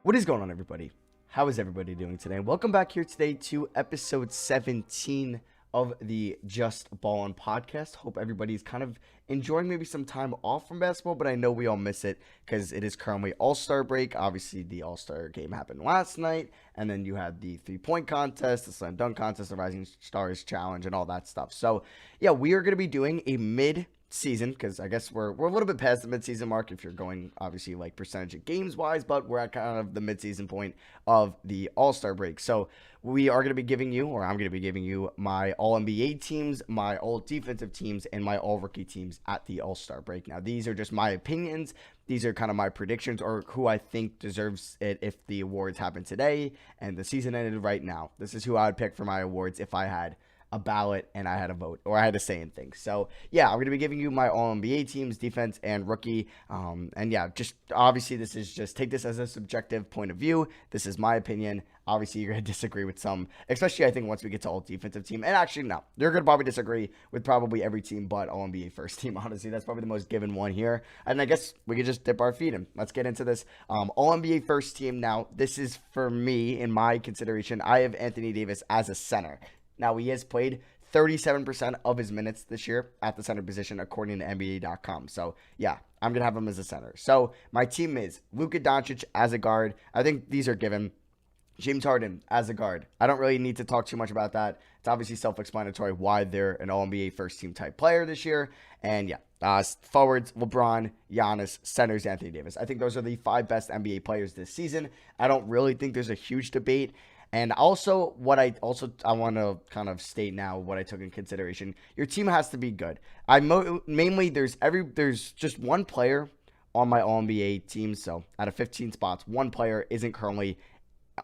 What is going on, everybody? How is everybody doing today? Welcome back here today to episode 17 of the Just Ballin' podcast. Hope everybody's kind of enjoying maybe some time off from basketball, but I know we all miss it because it is currently All-Star break. Obviously, the All-Star game happened last night, and then you had the three-point contest, the slam dunk contest, the Rising Stars Challenge, and all that stuff. So, yeah, we are going to be doing a mid-season, because I guess we're a little bit past the midseason mark if you're going obviously like percentage of games wise, but we're at kind of the midseason point of the All-Star break. So we are going to be giving you, or I'm going to be giving you, my All-NBA teams, my All-Defensive teams, and my All-Rookie teams at the All-Star break. Now, these are just my opinions. These are kind of my predictions, or who I think deserves it if the awards happen today and the season ended right now. This is who I would pick for my awards if I had a ballot and I had a vote, or I had a say in things. So yeah, I'm going to be giving you my All-NBA teams, defense and rookie. And yeah, just obviously this is just, take this as a subjective point of view. This is my opinion. Obviously you're going to disagree with some, especially I think once we get to All-Defensive team. And actually no, you're going to probably disagree with probably every team but All-NBA first team. Honestly, that's probably the most given one here. And I guess we could just dip our feet in. Let's get into this. All-NBA first team. Now, this is for me, in my consideration, I have Anthony Davis as a center. Now, he has played 37% of his minutes this year at the center position, according to NBA.com. So, yeah, I'm going to have him as a center. So, my team is Luka Doncic as a guard. I think these are given. James Harden as a guard. I don't really need to talk too much about that. It's obviously self-explanatory why they're an All-NBA first-team type player this year. And, yeah, forwards, LeBron, Giannis, centers, Anthony Davis. I think those are the 5 best NBA players this season. I don't really think there's a huge debate. And also, I want to kind of state now what I took in consideration. Your team has to be good. Mainly there's just one player on my All-NBA team. So out of 15 spots, one player isn't currently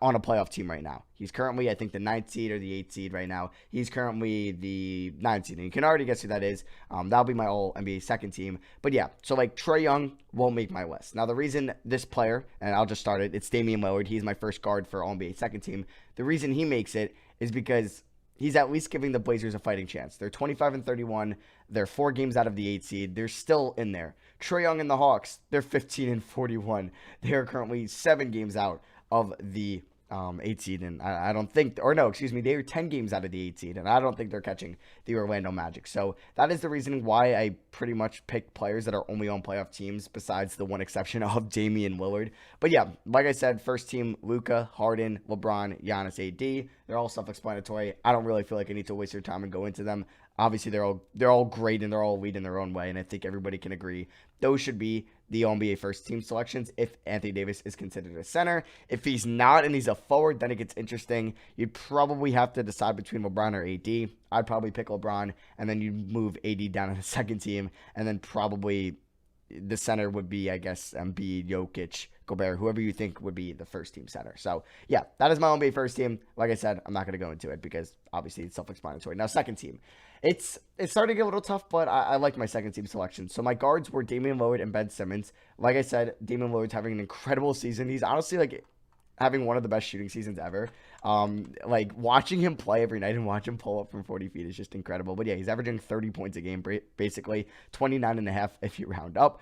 on a playoff team right now. He's currently, I think, the 9th seed or the 8th seed right now. He's currently the 9th seed, and you can already guess who that is. That'll be my All-NBA second team. But yeah, so like Trae Young won't make my list. Now, the reason this player, and I'll just start it, it's Damian Lillard. He's my first guard for All-NBA second team. The reason he makes it is because he's at least giving the Blazers a fighting chance. They're 25-31. They're 4 games out of the 8th seed. They're still in there. Trae Young and the Hawks, they're 15-41. They are currently 7 games out of the 8 seed, and I don't think, or no, excuse me, they are 10 games out of the 8 seed, and I don't think they're catching the Orlando Magic. So that is the reason why I pretty much pick players that are only on playoff teams, besides the one exception of Damian Lillard. But yeah, like I said, first team, Luka, Harden, LeBron, Giannis, AD. They're all self-explanatory. I don't really feel like I need to waste your time and go into them. Obviously, they're all great and they're all elite in their own way, and I think everybody can agree those should be the NBA first team selections if Anthony Davis is considered a center. If he's not and he's a forward, then it gets interesting. You'd probably have to decide between LeBron or AD. I'd probably pick LeBron, and then you move AD down to the second team, and then probably the center would be, I guess, Embiid, Jokic, Gobert, whoever you think would be the first team center. So, yeah, that is my NBA first team. Like I said, I'm not going to go into it because obviously it's self-explanatory. Now, second team. It's starting to get a little tough, but I like my second team selection. So my guards were Damian Lillard and Ben Simmons. Like I said, Damian Lillard's having an incredible season. He's honestly like having one of the best shooting seasons ever. Like watching him play every night and watch him pull up from 40 feet is just incredible. But yeah, he's averaging 30 points a game, basically 29.5 if you round up.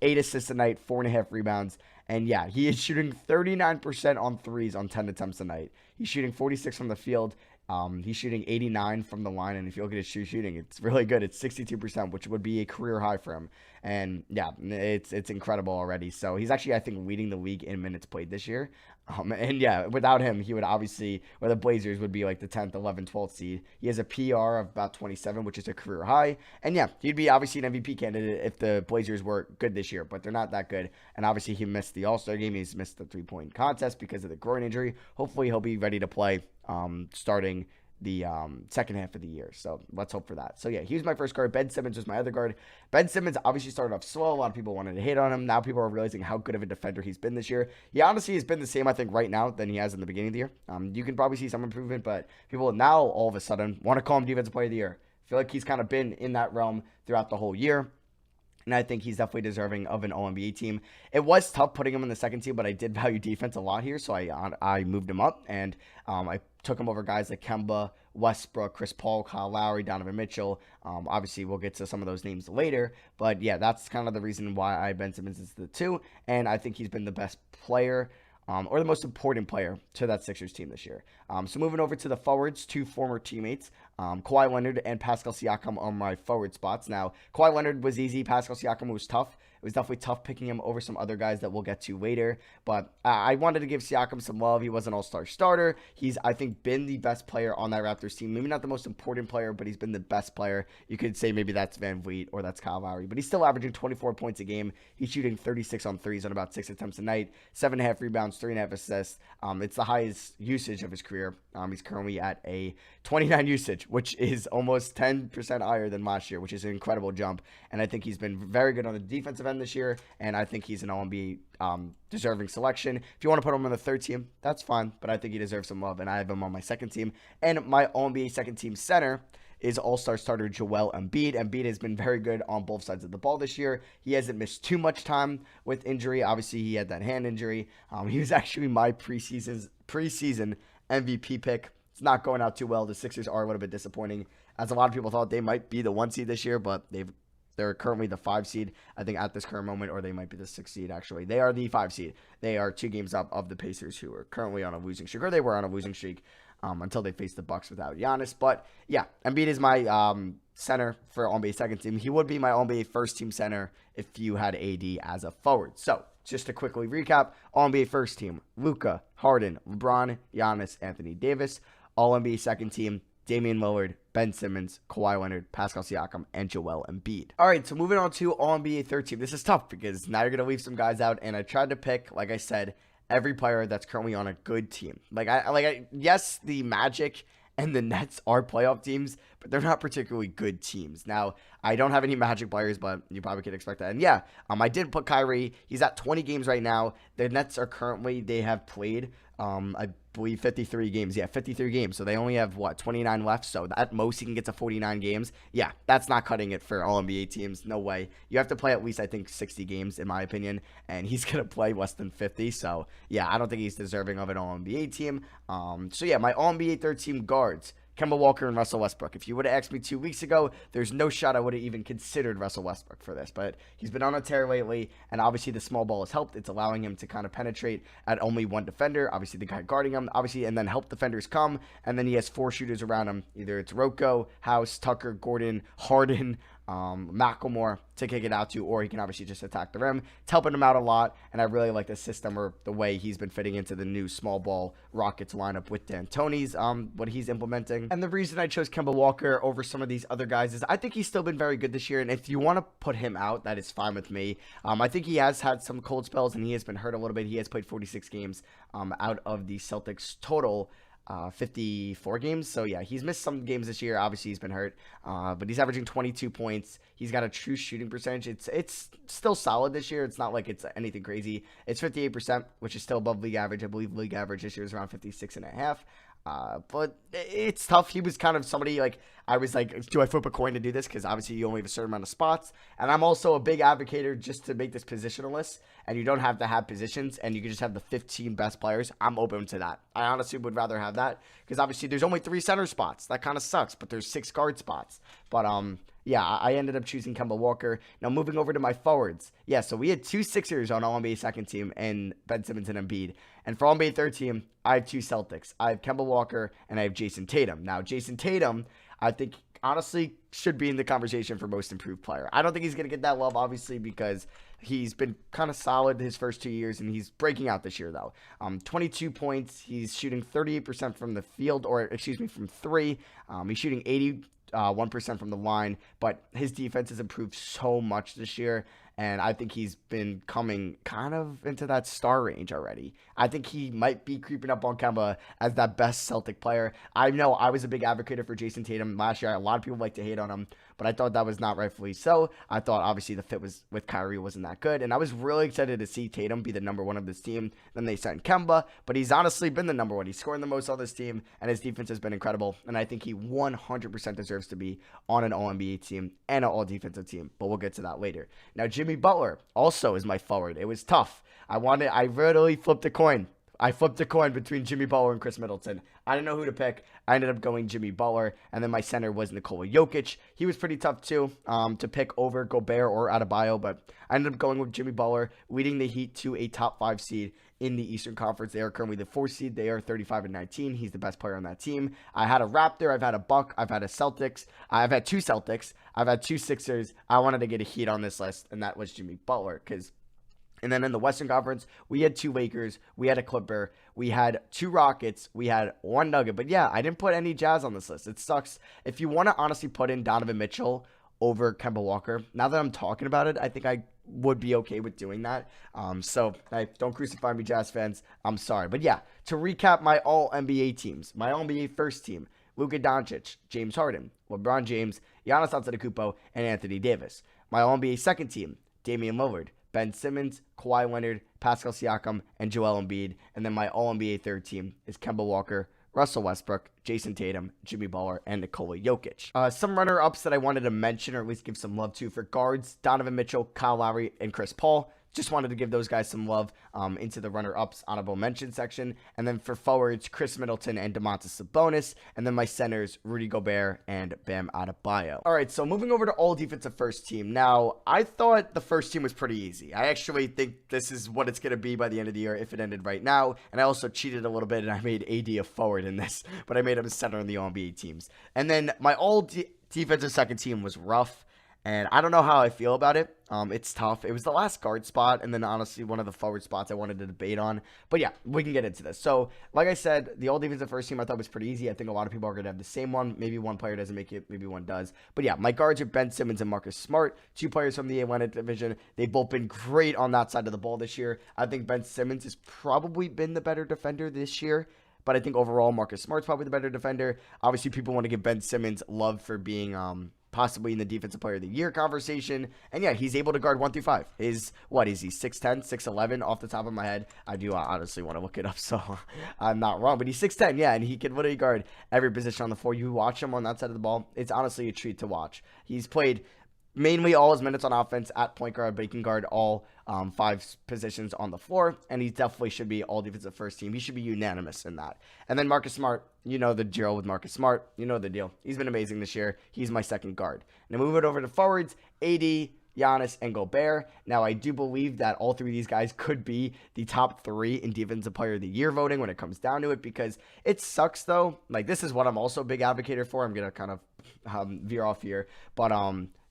8 assists a night, 4.5 rebounds. And yeah, he is shooting 39% on threes on 10 attempts a night. He's shooting 46 from the field. He's shooting 89 from the line, and if you look at his shooting, it's really good. It's 62%, which would be a career high for him. And yeah, it's incredible already. So he's actually, I think, leading the league in minutes played this year. And yeah, without him, he would obviously, or the Blazers would be like the 10th, 11th, 12th seed. He has a PR of about 27, which is a career high. And yeah, he'd be obviously an MVP candidate if the Blazers were good this year, but they're not that good. And obviously he missed the All-Star game. He's missed the 3-point contest because of the groin injury. Hopefully he'll be ready to play starting the second half of the year. So let's hope for that. So yeah, he was my first guard. Ben Simmons was my other guard. Ben Simmons obviously started off slow. A lot of people wanted to hate on him. Now people are realizing how good of a defender he's been this year. He honestly has been the same, I think, right now than he has in the beginning of the year. You can probably see some improvement, but people now all of a sudden want to call him Defensive Player of the Year. I feel like he's kind of been in that realm throughout the whole year. And I think he's definitely deserving of an All-NBA team. It was tough putting him in the second team, but I did value defense a lot here, so I moved him up, and I took him over guys like Kemba, Westbrook, Chris Paul, Kyle Lowry, Donovan Mitchell. Obviously, we'll get to some of those names later, but yeah, that's kind of the reason why Ben Simmons is the 2, and I think he's been the best player or the most important player to that Sixers team this year. So moving over to the forwards, two former teammates, Kawhi Leonard and Pascal Siakam on my forward spots. Now, Kawhi Leonard was easy. Pascal Siakam was tough. It was definitely tough picking him over some other guys that we'll get to later. But I wanted to give Siakam some love. He was an all-star starter. He's, I think, been the best player on that Raptors team. Maybe not the most important player, but he's been the best player. You could say maybe that's Van Vliet or that's Kyle Lowry. But he's still averaging 24 points a game. He's shooting 36 on threes on about 6 attempts a night, 7.5 rebounds, 3.5 assists. It's the highest usage of his career. He's currently at a 29 usage, which is almost 10% higher than last year, which is an incredible jump. And I think he's been very good on the defensive end this year, and I think he's an AllNBA deserving selection. If you want to put him on the third team, that's fine, but I think he deserves some love, and I have him on my second team. And my AllNBA second team center is all-star starter Joel Embiid. Embiid has been very good on both sides of the ball this year. He hasn't missed too much time with injury. Obviously, he had that hand injury. He was actually my preseason MVP pick. It's not going out too well. The Sixers are a little bit disappointing, as a lot of people thought they might be the 1 seed this year, but they're currently the 5 seed, I think, at this current moment, or they might be the 6 seed, actually. They are the 5 seed. They are 2 games up of the Pacers, who are currently on a losing streak, or they were on a losing streak until they faced the Bucks without Giannis. But, yeah, Embiid is my center for AllNBA second team. He would be my AllNBA first team center if you had AD as a forward. So, just to quickly recap, AllNBA first team, Luka, Harden, LeBron, Giannis, Anthony Davis. AllNBA second team, Damian Lillard, Ben Simmons, Kawhi Leonard, Pascal Siakam, and Joel Embiid. All right, so moving on to AllNBA third team. This is tough because now you're going to leave some guys out, and I tried to pick, like I said, every player that's currently on a good team. Yes, the Magic and the Nets are playoff teams, but they're not particularly good teams. Now, I don't have any Magic players, but you probably could expect that. And yeah, I did put Kyrie. He's at 20 games right now. The Nets are currently, they have played, I believe 53 games. Yeah, 53 games. So they only have, 29 left. So at most he can get to 49 games. Yeah, that's not cutting it for All-NBA teams. No way. You have to play at least, I think, 60 games, in my opinion. And he's going to play less than 50. So, yeah, I don't think he's deserving of an All-NBA team. So, yeah, my All-NBA third team guards, Kemba Walker and Russell Westbrook. If you would have asked me 2 weeks ago, there's no shot I would have even considered Russell Westbrook for this. But he's been on a tear lately, and obviously the small ball has helped. It's allowing him to kind of penetrate at only one defender, obviously the guy guarding him, obviously, and then help defenders come. And then he has 4 shooters around him. Either it's Rocco, House, Tucker, Gordon, Harden, Macklemore to kick it out to, or he can obviously just attack the rim. It's helping him out a lot, and I really like the system or the way he's been fitting into the new small ball Rockets lineup with D'Antoni's, what he's implementing. And the reason I chose Kemba Walker over some of these other guys is I think he's still been very good this year, and if you want to put him out, that is fine with me. I think he has had some cold spells, and he has been hurt a little bit. He has played 46 games out of the Celtics total 54 games. So yeah, he's missed some games this year. Obviously he's been hurt, but he's averaging 22 points. He's got a true shooting percentage. It's still solid this year. It's not like it's anything crazy. It's 58%, which is still above league average. I believe league average this year is around 56.5. But it's tough. He was kind of somebody like, I was like, do I flip a coin to do this? Because obviously you only have a certain amount of spots. And I'm also a big advocate just to make this positionless. And you don't have to have positions. And you can just have the 15 best players. I'm open to that. I honestly would rather have that. Because obviously there's only 3 center spots. That kind of sucks. But there's 6 guard spots. But yeah, I ended up choosing Kemba Walker. Now moving over to my forwards. Yeah, so we had 2 Sixers on All-NBA second team and Ben Simmons and Embiid. And for All-NBA third team, I have 2 Celtics. I have Kemba Walker and I have Jason Tatum. Now, Jason Tatum, I think, honestly, should be in the conversation for most improved player. I don't think he's going to get that love, obviously, because he's been kind of solid his first 2 years, and he's breaking out this year, though. 22 points. He's shooting 38% from the field, or, excuse me, from 3. He's shooting 81% from the line, but his defense has improved so much this year, and I think he's been coming kind of into that star range already. I think he might be creeping up on Kemba as that best Celtic player. I know I was a big advocate for Jason Tatum last year. A lot of people like to hate on him, but I thought that was not rightfully so. I thought obviously the fit was with Kyrie wasn't that good, and I was really excited to see Tatum be the number 1 of this team. Then they signed Kemba, but he's honestly been the number 1. He's scoring the most on this team, and his defense has been incredible, and I think he 100% deserves to be on an All-NBA team and an All-Defensive team, but we'll get to that later. Now, Jimmy Butler also is my forward. It was tough. I really flipped a coin. I flipped a coin between Jimmy Butler and Chris Middleton. I didn't know who to pick. I ended up going Jimmy Butler, and then my center was Nikola Jokic. He was pretty tough too to pick over Gobert or Adebayo, but I ended up going with Jimmy Butler, leading the Heat to a top 5 seed in the Eastern Conference. They are currently the 4th seed. They are 35-19. He's the best player on that team. I had a Raptor. I've had a Buck. I've had a Celtics. I've had 2 Celtics. I've had 2 Sixers. I wanted to get a Heat on this list, and that was Jimmy Butler and then in the Western Conference, we had 2 Lakers, we had a Clipper, we had 2 Rockets, we had 1 Nugget. But yeah, I didn't put any Jazz on this list. It sucks. If you want to honestly put in Donovan Mitchell over Kemba Walker, now that I'm talking about it, I think I would be okay with doing that. So don't crucify me, Jazz fans. I'm sorry. But yeah, to recap my All-NBA teams, my All-NBA first team, Luka Doncic, James Harden, LeBron James, Giannis Antetokounmpo, and Anthony Davis. My All-NBA second team, Damian Lillard, Ben Simmons, Kawhi Leonard, Pascal Siakam, and Joel Embiid. And then my All-NBA third team is Kemba Walker, Russell Westbrook, Jason Tatum, Jimmy Butler, and Nikola Jokic. Some runner-ups that I wanted to mention or at least give some love to for guards, Donovan Mitchell, Kyle Lowry, and Chris Paul. Just wanted to give those guys some love into the runner-ups honorable mention section. And then for forwards, Chris Middleton and Domantas Sabonis. And then my centers, Rudy Gobert and Bam Adebayo. All right, so moving over to all-defensive first team. Now, I thought the first team was pretty easy. I actually think this is what it's going to be by the end of the year if it ended right now. And I also cheated a little bit, and I made AD a forward in this. But I made him a center on the All-NBA teams. And then my all-defensive second team was rough. And I don't know how I feel about it. It's tough. It was the last guard spot, and then honestly one of the forward spots I wanted to debate on. But yeah, we can get into this. So, like I said, the all-defensive first team I thought was pretty easy. I think a lot of people are going to have the same one. Maybe one player doesn't make it. Maybe one does. But yeah, my guards are Ben Simmons and Marcus Smart, 2 players from the Atlantic Division. They've both been great on that side of the ball this year. I think Ben Simmons has probably been the better defender this year. But I think overall, Marcus Smart's probably the better defender. Obviously, people want to give Ben Simmons love for being possibly in the Defensive Player of the Year conversation. And yeah, he's able to guard 1 through 5. Is he 6'10", 6'11" off the top of my head? I do honestly want to look it up, so I'm not wrong. But he's 6'10", yeah, and he can literally guard every position on the floor. You watch him on that side of the ball, it's honestly a treat to watch. He's played mainly all his minutes on offense at point guard, but he can guard all 5 positions on the floor, and he definitely should be all defensive first team. He should be unanimous in that. And then Marcus Smart, you know the drill with Marcus Smart. You know the deal. He's been amazing this year. He's my second guard. And then move it over to forwards, AD, Giannis, and Gobert. Now, I do believe that all 3 of these guys could be the top 3 in Defensive Player of the Year voting when it comes down to it, because it sucks, though. Like, this is what I'm also a big advocate for. I'm going to kind of veer off here. But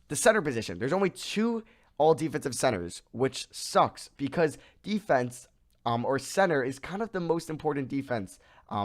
the center position, there's only 2 all-defensive centers, which sucks because defense or center is kind of the most important defense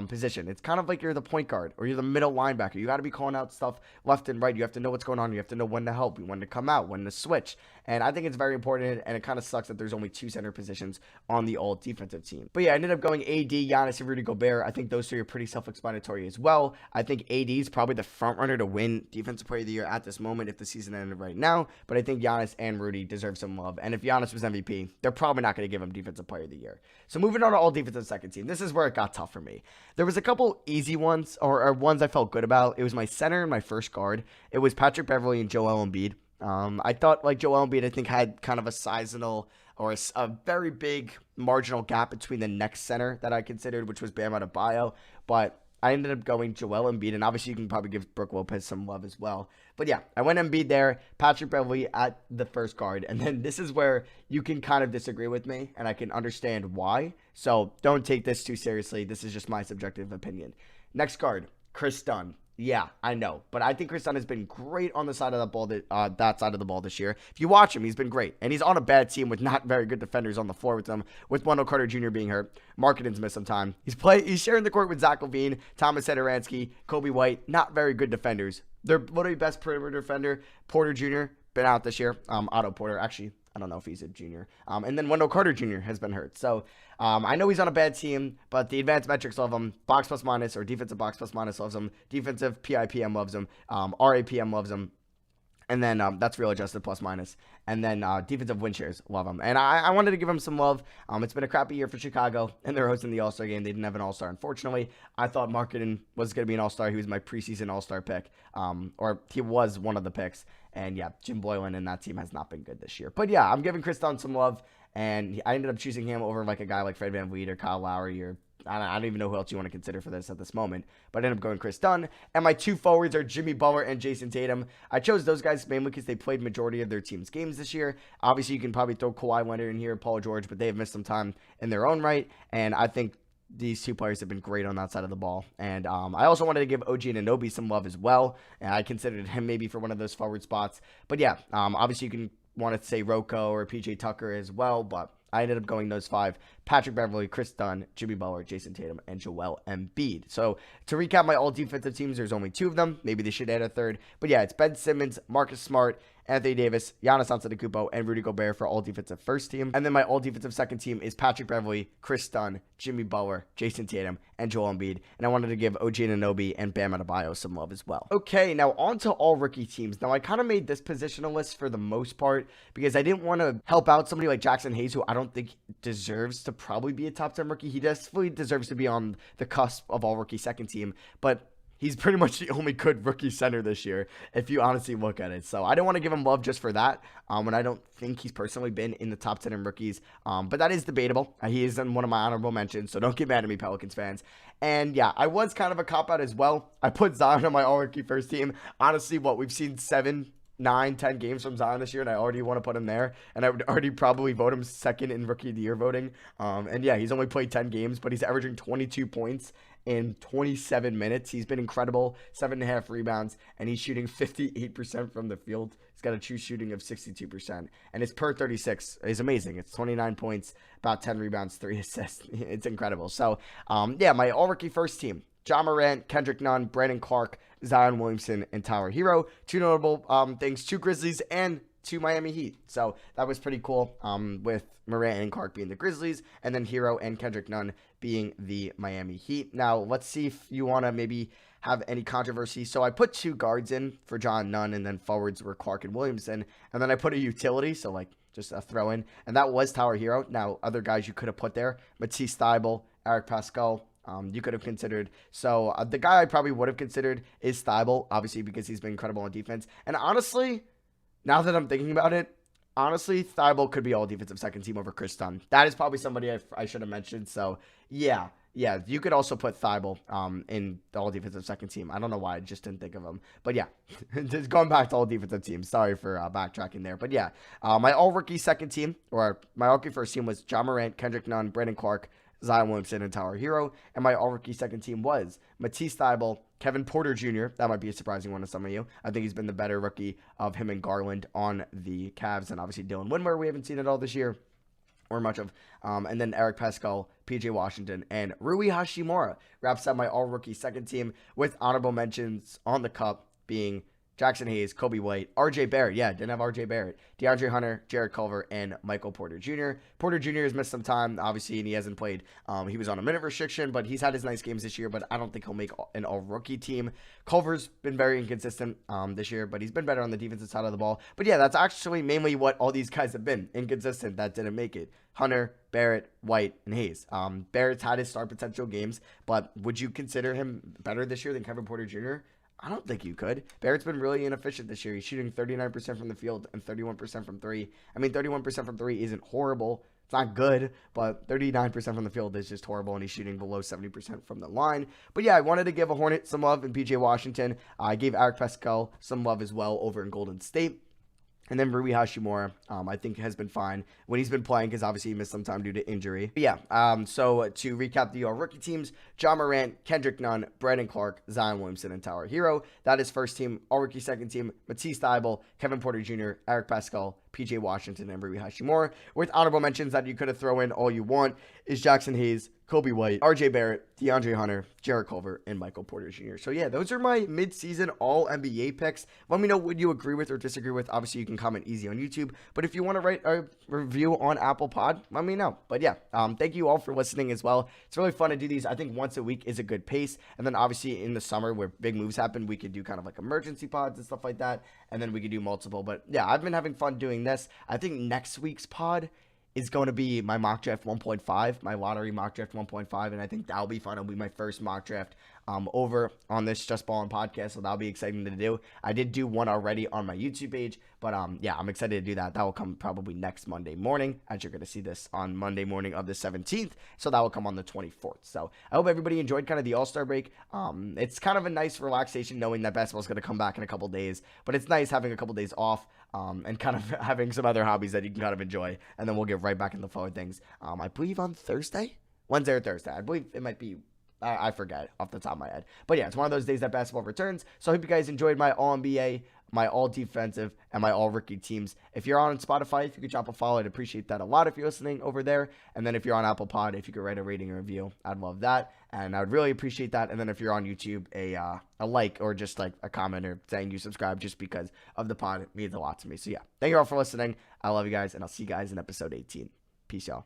position. It's kind of like you're the point guard or you're the middle linebacker. You got to be calling out stuff left and right. You have to know what's going on. You have to know when to help, when to come out, when to switch. And I think it's very important, and it kind of sucks that there's only 2 center positions on the all-defensive team. But yeah, I ended up going AD, Giannis, and Rudy Gobert. I think those 3 are pretty self-explanatory as well. I think AD is probably the front runner to win Defensive Player of the Year at this moment if the season ended right now. But I think Giannis and Rudy deserve some love. And if Giannis was MVP, they're probably not going to give him Defensive Player of the Year. So moving on to all-defensive second team, this is where it got tough for me. There was a couple easy ones, or ones I felt good about. It was my center and my first guard. It was Patrick Beverley and Joel Embiid. I thought like Joel Embiid, I think had kind of a sizable or a very big marginal gap between the next center that I considered, which was Bam Adebayo. But I ended up going Joel Embiid, and obviously you can probably give Brook Lopez some love as well. But yeah, I went Embiid there, Patrick Beverley at the first guard, and then this is where you can kind of disagree with me, and I can understand why. So don't take this too seriously. This is just my subjective opinion. Next guard, Chris Dunn. Yeah, I know, but I think Chris Dunn has been great on the side of the ball, that side of the ball this year. If you watch him, he's been great, and he's on a bad team with not very good defenders on the floor with him, with Wendell Carter Jr. being hurt. Markkanen's missed some time. He's sharing the court with Zach LaVine, Thomas Satoransky, Kobe White, not very good defenders. Their literally best perimeter defender, Porter Jr., been out this year. Otto Porter, actually, I don't know if he's a junior. And then Wendell Carter Jr. has been hurt. So I know he's on a bad team, but the advanced metrics love him. Box plus minus or defensive box plus minus loves him. Defensive PIPM loves him. RAPM loves him. And then that's real adjusted plus minus. And then defensive win shares love him. And I wanted to give him some love. It's been a crappy year for Chicago, and they're hosting the All-Star game. They didn't have an All-Star, unfortunately. I thought Markkanen was going to be an All-Star. He was my preseason All-Star pick, or he was one of the picks. And yeah, Jim Boylan and that team has not been good this year. But yeah, I'm giving Chris Dunn some love. and I ended up choosing him over like a guy like Fred VanVleet or Kyle Lowry or I don't even know who else you want to consider for this at this moment, but I ended up going Chris Dunn. And my two forwards are Jimmy Butler and Jason Tatum. I chose those guys mainly because they played majority of their team's games this year. Obviously, you can probably throw Kawhi Leonard in here, Paul George, but they have missed some time in their own right. And I think these two players have been great on that side of the ball. And I also wanted to give OG Anunoby some love as well. And I considered him maybe for one of those forward spots. But yeah, obviously you can want to say Rocco or PJ Tucker as well, but I ended up going those five: Patrick Beverley, Chris Dunn, Jimmy Butler, Jason Tatum, and Joel Embiid. So to recap my all defensive teams, there's only two of them. Maybe they should add a third. But yeah, it's Ben Simmons, Marcus Smart, Anthony Davis, Giannis Antetokounmpo, and Rudy Gobert for all defensive first team. And then my all defensive second team is Patrick Beverley, Chris Dunn, Jimmy Butler, Jason Tatum, and Joel Embiid. And I wanted to give OG Anunoby and Bam Adebayo some love as well. Okay, now on to all rookie teams. Now I kind of made this positional list for the most part because I didn't want to help out somebody like Jackson Hayes, who I don't think deserves to probably be a top 10 rookie. He definitely deserves to be on the cusp of all rookie second team, but he's pretty much the only good rookie center this year, if you honestly look at it. So I don't want to give him love just for that, when I don't think he's personally been in the top 10 in rookies. But that is debatable. He is in one of my honorable mentions, so don't get mad at me, Pelicans fans. And yeah, I was kind of a cop-out as well. I put Zion on my all-rookie first team. Honestly, we've seen 7, 9, 10 games from Zion this year, and I already want to put him there, and I would already probably vote him second in Rookie of the Year voting. And yeah, he's only played 10 games, but he's averaging 22 points in 27 minutes. He's been incredible, 7.5 rebounds, and he's shooting 58% from the field. He's got a true shooting of 62%, and his per 36 is amazing. It's 29 points, about 10 rebounds, 3 assists. It's incredible. So, yeah, my all-rookie first team: Ja Morant, Kendrick Nunn, Brandon Clark, Zion Williamson, and Tyler Hero. Two notable things: 2 Grizzlies and 2 Miami Heat. So that was pretty cool, with Morant and Clark being the Grizzlies, and then Hero and Kendrick Nunn being the Miami Heat. Now, let's see if you want to maybe have any controversy. So I put 2 guards in for John Nunn, and then forwards were Clark and Williamson. And then I put a utility, so like just a throw in, and that was Tyler Hero. Now, other guys you could have put there: Matisse Thybulle, Eric Pascal, you could have considered. So the guy I probably would have considered is Thybulle, obviously, because he's been incredible on defense. And honestly, now that I'm thinking about it, Thybulle could be all defensive second team over Chris Dunn. That is probably somebody I should have mentioned. So yeah, you could also put Thybulle in the all defensive second team. I don't know why I just didn't think of him. But yeah, just going back to all defensive teams. Sorry for backtracking there. But yeah, my all rookie second team, or my all rookie first team, was Ja Morant, Kendrick Nunn, Brandon Clark, Zion Williamson, and Tyler Hero. And my all-rookie second team was Matisse Thybulle, Kevin Porter Jr. That might be a surprising one to some of you. I think he's been the better rookie of him and Garland on the Cavs. And obviously Dylan Windler, we haven't seen it all this year, or much of. And then Eric Pascal, PJ Washington, and Rui Hashimura wraps up my all-rookie second team, with honorable mentions on the cup being Jackson Hayes, Kobe White, RJ Barrett. Yeah, didn't have RJ Barrett. DeAndre Hunter, Jared Culver, and Michael Porter Jr. Porter Jr. has missed some time, obviously, and he hasn't played. He was on a minute restriction, but he's had his nice games this year, but I don't think he'll make an all-rookie team. Culver's been very inconsistent this year, but he's been better on the defensive side of the ball. But yeah, that's actually mainly what all these guys have been: inconsistent, that didn't make it. Hunter, Barrett, White, and Hayes. Barrett's had his star potential games, but would you consider him better this year than Kevin Porter Jr.? I don't think you could. Barrett's been really inefficient this year. He's shooting 39% from the field and 31% from 3. I mean, 31% from 3 isn't horrible. It's not good, but 39% from the field is just horrible, and he's shooting below 70% from the line. But yeah, I wanted to give a Hornet some love in PJ Washington. I gave Eric Pascal some love as well over in Golden State. And then Rui Hashimura, I think, has been fine when he's been playing, because obviously he missed some time due to injury. But yeah, so to recap the all-rookie teams: Ja Morant, Kendrick Nunn, Brandon Clark, Zion Williamson, and Tyler Hero. That is first team. All-rookie second team: Matisse Thybulle, Kevin Porter Jr., Eric Pascal, PJ Washington, and Rui Hashimura. With honorable mentions that you could have thrown in all you want is Jackson Hayes, Kobe White, RJ Barrett, DeAndre Hunter, Jared Culver, and Michael Porter Jr. So yeah, those are my mid-season all-NBA picks. Let me know what you agree with or disagree with. Obviously, you can comment easy on YouTube, but if you want to write a review on Apple Pod, let me know. But yeah, thank you all for listening as well. It's really fun to do these. I think once a week is a good pace, and then obviously in the summer where big moves happen, we could do kind of like emergency pods and stuff like that, and then we could do multiple. But yeah, I've been having fun doing this. I think next week's pod is going to be my mock draft 1.5, my lottery mock draft 1.5, and I think that'll be fun. It'll be my first mock draft over on this Just Ballin' podcast, so that'll be exciting to do. I did do one already on my YouTube page, but yeah, I'm excited to do that. That will come probably next Monday morning, as you're going to see this on Monday morning of the 17th, so that will come on the 24th. So I hope everybody enjoyed kind of the All-Star break. It's kind of a nice relaxation knowing that basketball is going to come back in a couple days, but it's nice having a couple days off and kind of having some other hobbies that you can kind of enjoy, and then we'll get right back into the flow of things. I believe on Wednesday or Thursday. I believe it might be. I forget off the top of my head. But yeah, it's one of those days that basketball returns. So I hope you guys enjoyed my AllNBA, my All-Defensive, and my All-Rookie teams. If you're on Spotify, if you could drop a follow, I'd appreciate that a lot if you're listening over there. And then if you're on Apple Pod, if you could write a rating or review, I'd love that. And I would really appreciate that. And then if you're on YouTube, a like or just like a comment or saying you subscribe just because of the pod, it means a lot to me. So yeah, thank you all for listening. I love you guys, and I'll see you guys in episode 18. Peace, y'all.